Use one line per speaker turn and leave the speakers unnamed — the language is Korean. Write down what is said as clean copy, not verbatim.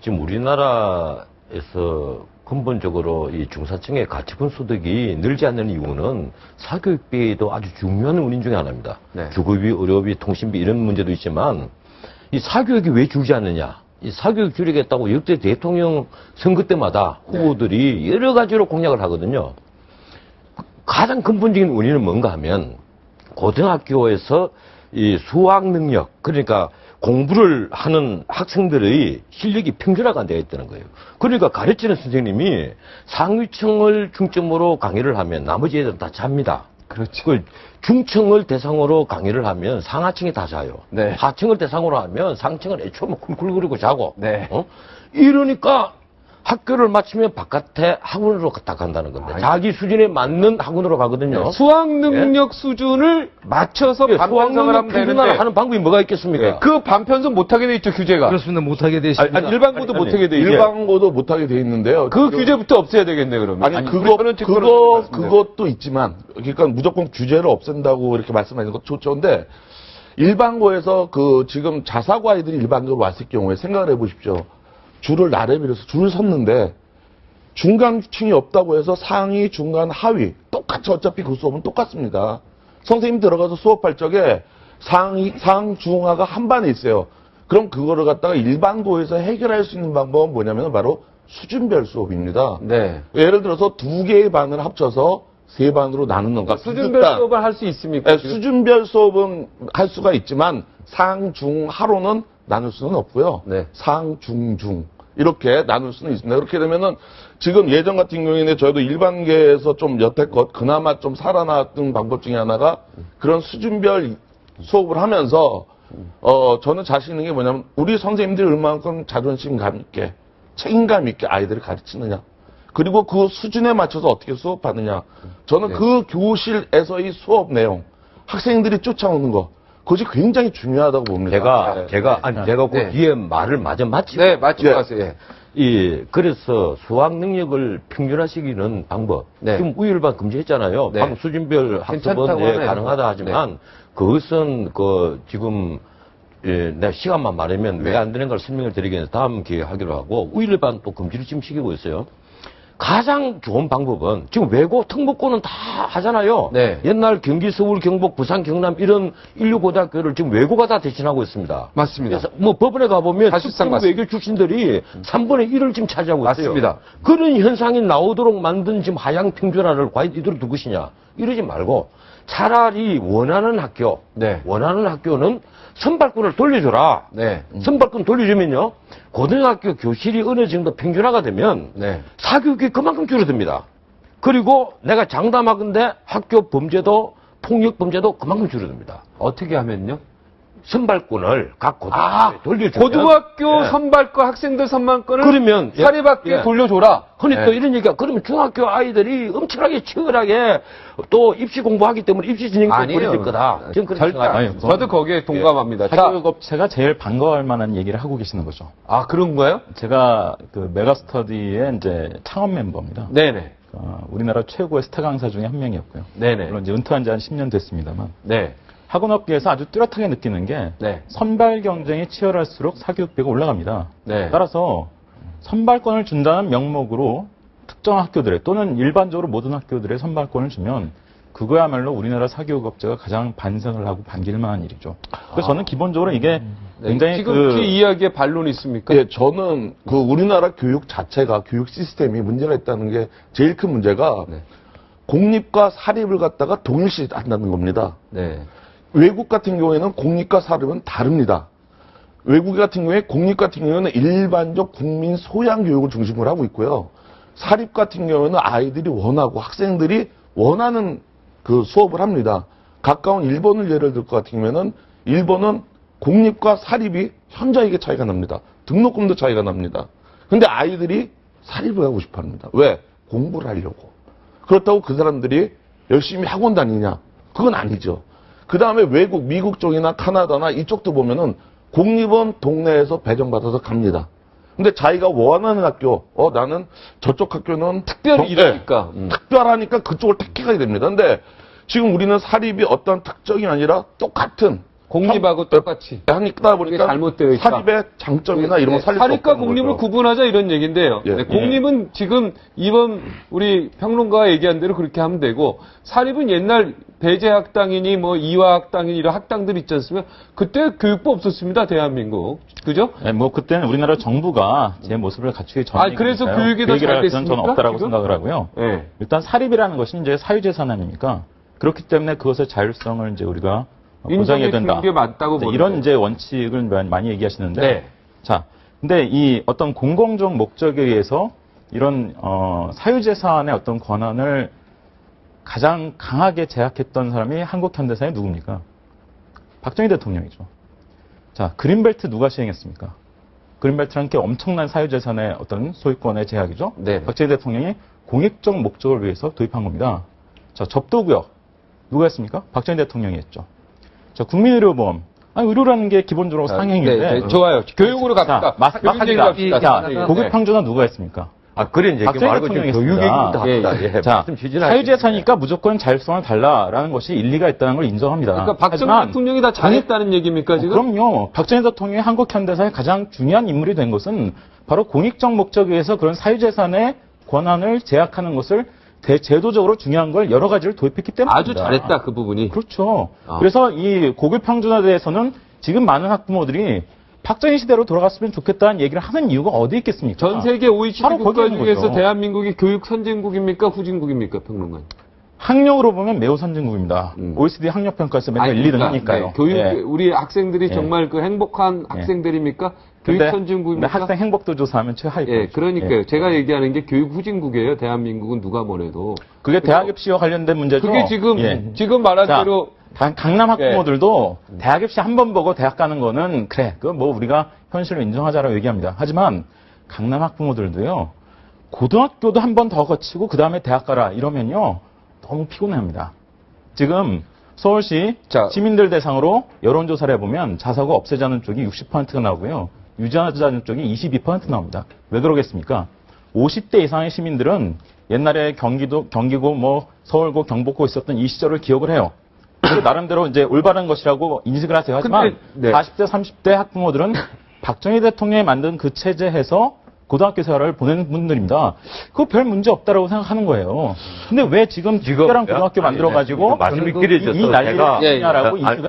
지금 우리나라에서 근본적으로 이 중산층의 가치분 소득이 늘지 않는 이유는 사교육비도 아주 중요한 원인 중에 하나입니다.
네.
주거비, 의료비, 통신비 이런 문제도 있지만 이 사교육이 왜 줄지 않느냐? 이 사교육 줄이겠다고 역대 대통령 선거 때마다 후보들이 여러 가지로 공약을 하거든요. 가장 근본적인 원인은 뭔가 하면 고등학교에서 이 수학 능력, 그러니까 공부를 하는 학생들의 실력이 평준화가 안 되어 있다는 거예요. 그러니까 가르치는 선생님이 상위층을 중점으로 강의를 하면 나머지 애들은 다 잡니다.
그렇죠.
그 중층을 대상으로 강의를 하면 상하층이 다 자요.
네.
하층을 대상으로 하면 상층은 애초에 쿨쿨거리고 자고.
네.
이러니까 학교를 마치면 바깥에 학원으로 딱 간다는 건데 자기 수준에 맞는 학원으로 가거든요.
수학 능력 수준을 맞춰서 반편성을 하면 되는데
하는 방법이 뭐가 있겠습니까?
그 반편성 못하게 돼 있죠, 규제가.
그렇습니다. 못하게 돼 있습니다.
아니, 일반고도 못하게 돼 있죠.
일반고도 못하게 돼 있는데요.
그 규제부터 없애야 되겠네, 그러면.
아니,
우리
그것도 있지만, 그러니까 무조건 규제를 없앤다고 이렇게 말씀하시는 것도 좋은데, 일반고에서 지금 자사고 아이들이 일반고로 왔을 경우에 생각을 해 보십시오. 줄을 나래비려서 줄을 섰는데, 중간층이 없다고 해서 상위, 중간, 하위, 똑같이 어차피 그 수업은 똑같습니다. 선생님 들어가서 수업할 적에 상, 중하가 한 반에 있어요. 그럼 그거를 갖다가 일반고에서 해결할 수 있는 방법은 뭐냐면 바로 수준별 수업입니다.
네.
예를 들어서 두 개의 반을 합쳐서 세 반으로 나누는 거.
수준별 수업을 할 수 있습니까?
네, 수준별 수업은 할 수가 있지만 상, 중, 하로는 나눌 수는 없고요.
네.
상, 중, 중 이렇게 나눌 수는 있습니다. 그렇게 되면은 지금 예전 같은 경우에는 저희도 일반계에서 좀 여태껏 그나마 좀 살아났던 방법 중에 하나가 그런 수준별 수업을 하면서 저는 자신 있는 게 뭐냐면 우리 선생님들이 얼마만큼 자존심감 있게 책임감 있게 아이들을 가르치느냐. 그리고 그 수준에 맞춰서 어떻게 수업하느냐. 저는
네.
그 교실에서의 수업 내용, 학생들이 쫓아오는 거, 그것이 굉장히 중요하다고 봅니다.
제가 그
네.
뒤에 말을 마저 마치고.
네, 맞추고 가세요. 예.
그래서 수학 능력을 평준화시키는 방법.
네.
지금 우율반 금지했잖아요.
네.
방금 수준별 학습은
괜찮다고 하네요.
가능하다 하지만 그것은 지금 내가 시간만 많으면 왜 안 되는 걸 설명을 드리겠는데 다음 기회에 하기로 하고 우율반 또 금지를 지금 시키고 있어요. 가장 좋은 방법은 지금 외고 특목고는 다 하잖아요.
네.
옛날 경기, 서울, 경북, 부산, 경남 이런 인류고등학교를 지금 외고가 다 대신하고 있습니다.
맞습니다.
그래서 뭐 법원에 가보면
사실상
특정 외교 출신들이 3분의 1을 지금 차지하고 있어요.
맞습니다.
그런 현상이 나오도록 만든 지금 하향 평준화를 과연 이대로 둘 것이냐. 이러지 말고 차라리 원하는 학교는 선발권을 돌려줘라.
네.
선발권 돌려주면요. 고등학교 교실이 어느 정도 평준화가 되면
네.
사교육이 그만큼 줄어듭니다. 그리고 내가 장담하건대 학교 범죄도 폭력 범죄도 그만큼 줄어듭니다.
어떻게 하면요?
선발권을 각 고등학교에 돌려주면
고등학교 선발권, 학생들 선발권을
그러면
사립학교에 돌려줘라.
근데 또 이런 얘기가 그러면 중학교 아이들이 엄청나게 치열하게 또 입시 공부하기 때문에 입시 진행도 벌어질 거다. 지금 그렇게 생각합니다.
저도 거기에 동감합니다.
사교육업체가 제일 반가워할 만한 얘기를 하고 계시는 거죠.
아, 그런 거예요?
제가 그 메가스터디의 이제 창업 멤버입니다.
네네.
우리나라 최고의 스타 강사 중에 한 명이었고요.
네네.
물론 이제 은퇴한 지 한 10년 됐습니다만.
네.
학원업계에서 아주 뚜렷하게 느끼는 게
네.
선발 경쟁이 치열할수록 사교육비가 올라갑니다.
네.
따라서 선발권을 준다는 명목으로 특정 학교들에 또는 일반적으로 모든 학교들에 선발권을 주면 그거야말로 우리나라 사교육업체가 가장 반성을 하고 반길 만한 일이죠. 그래서 저는 기본적으로 이게 굉장히
지금 그 이야기에 반론이 있습니까?
예, 저는 우리나라 교육 자체가 교육 시스템이 문제가 있다는 게 제일 큰 문제가 공립과 사립을 갖다가 동일시 한다는 겁니다.
네.
외국 같은 경우에는 공립과 사립은 다릅니다. 외국 같은 경우에 공립 같은 경우에는 일반적 국민 소양 교육을 중심으로 하고 있고요. 사립 같은 경우에는 아이들이 원하고 학생들이 원하는 그 수업을 합니다. 가까운 일본을 예를 들 것 같은 경우에는 일본은 공립과 사립이 현저하게 차이가 납니다. 등록금도 차이가 납니다. 근데 아이들이 사립을 하고 싶어 합니다. 왜? 공부를 하려고. 그렇다고 그 사람들이 열심히 학원 다니냐? 그건 아니죠. 그 다음에 외국, 미국 쪽이나 카나다나 이쪽도 보면은 공립은 동네에서 배정받아서 갑니다. 근데 자기가 원하는 학교, 나는 저쪽 학교는
특별히 이러니까.
특별하니까 그쪽을 택해가야 됩니다. 근데 지금 우리는 사립이 어떤 특정이 아니라 똑같은
공립하고 똑같이.
하니까
그게
보니까
잘못되어 있다.
사립의 장점이나 이런 거 살릴 수
사립과
없다는
공립을
거죠.
구분하자 이런 얘기인데요.
예.
네, 공립은 지금 이번 우리 평론가가 얘기한 대로 그렇게 하면 되고 사립은 옛날 배재학당이니 뭐 이화학당이니 이런 학당들 있지 않습니까? 그때 교육부 없었습니다. 대한민국. 그죠?
네, 뭐 그때는 우리나라 정부가 제 모습을 갖추기 전에.
아, 그래서 교육이 더 잘 됐습니까?
저는 없다라고
지금?
생각을 하고요.
네.
일단 사립이라는 것이 이제 사유재산 아닙니까? 그렇기 때문에 그것의 자율성을 이제 우리가 보장해야 된다.
게 맞다고
네,
보는
이런
거예요.
이제 원칙을 많이 얘기하시는데.
네.
자, 근데 이 어떤 공공적 목적에 의해서 이런 사유재산의 어떤 권한을 가장 강하게 제약했던 사람이 한국 현대사의 누굽니까? 박정희 대통령이죠. 자, 그린벨트 누가 시행했습니까? 그린벨트라는 게 엄청난 사유재산의 어떤 소유권의 제약이죠.
네.
박정희 대통령이 공익적 목적을 위해서 도입한 겁니다. 자, 접도구역 누가 했습니까? 박정희 대통령이 했죠. 자, 국민의료보험. 아니, 의료라는 게 기본적으로 상행인데.
네, 좋아요. 교육으로 갑시다.
자, 맞습니다. 자,
네.
고객평준화 누가 했습니까?
아, 그런 얘기
박정희
말고 지금
대통령이
교육
했습니다.
얘기부터 합시다. 예,
자,
말씀 추진하시죠.
사유재산이니까 무조건 자율성을 달라라는 것이 일리가 있다는 걸 인정합니다.
그러니까 박정희
하지만
대통령이 다 잘했다는 얘기입니까 지금?
그럼요. 박정희 대통령이 한국 현대사의 가장 중요한 인물이 된 것은 바로 공익적 목적에 의해서 그런 사유재산의 권한을 제약하는 것을 제도적으로 중요한 걸 여러 가지를 도입했기 때문입니다.
아주 잘했다 그 부분이.
그렇죠.
아.
그래서 이 고교평준화에 대해서는 지금 많은 학부모들이 박정희 시대로 돌아갔으면 좋겠다는 얘기를 하는 이유가 어디 있겠습니까?
전 세계 OECD
바로
국가
거기 있는
중에서
거죠.
대한민국이 교육 선진국입니까 후진국입니까 평론가님?
학력으로 보면 매우 선진국입니다. OECD 학력평가에서 맨날 1, 2등 하니까요.
네, 교육
예.
우리 학생들이
예.
정말 그 행복한 학생들입니까? 교육
근데
선진국입니까?
학생 행복도 조사하면 최하위권.
예, 그러니까요. 제가 얘기하는 게 교육 후진국이에요. 대한민국은 누가 뭐래도.
그게 대학 입시와 관련된 문제죠.
그게 지금
예.
지금 말한
자,
대로
강남 학부모들도 대학 입시 한 번 보고 대학 가는 거는 그래, 그 뭐 우리가 현실을 인정하자라고 얘기합니다. 하지만 강남 학부모들도요, 고등학교도 한 번 더 거치고 그 다음에 대학 가라 이러면요 너무 피곤해합니다. 지금 서울시
자.
시민들 대상으로 여론조사를 해보면 자사고 없애자는 쪽이 60%가 나오고요, 유지하자는 쪽이 22% 나옵니다. 왜 그러겠습니까? 50대 이상의 시민들은 옛날에 경기고 뭐 서울고 경북고 있었던 이 시절을 기억을 해요. 나름대로 이제 올바른 것이라고 인식을 하세요. 하지만
근데, 네.
40대, 30대 학부모들은 박정희 대통령이 만든 그 체제에서 고등학교 생활을 보낸 분들입니다. 그거 별 문제 없다라고 생각하는 거예요. 근데 왜 지금 특별한 고등학교 만들어가지고
말씀이
이
길어져서
난리를
제가
피냐라고
아니,
이슈가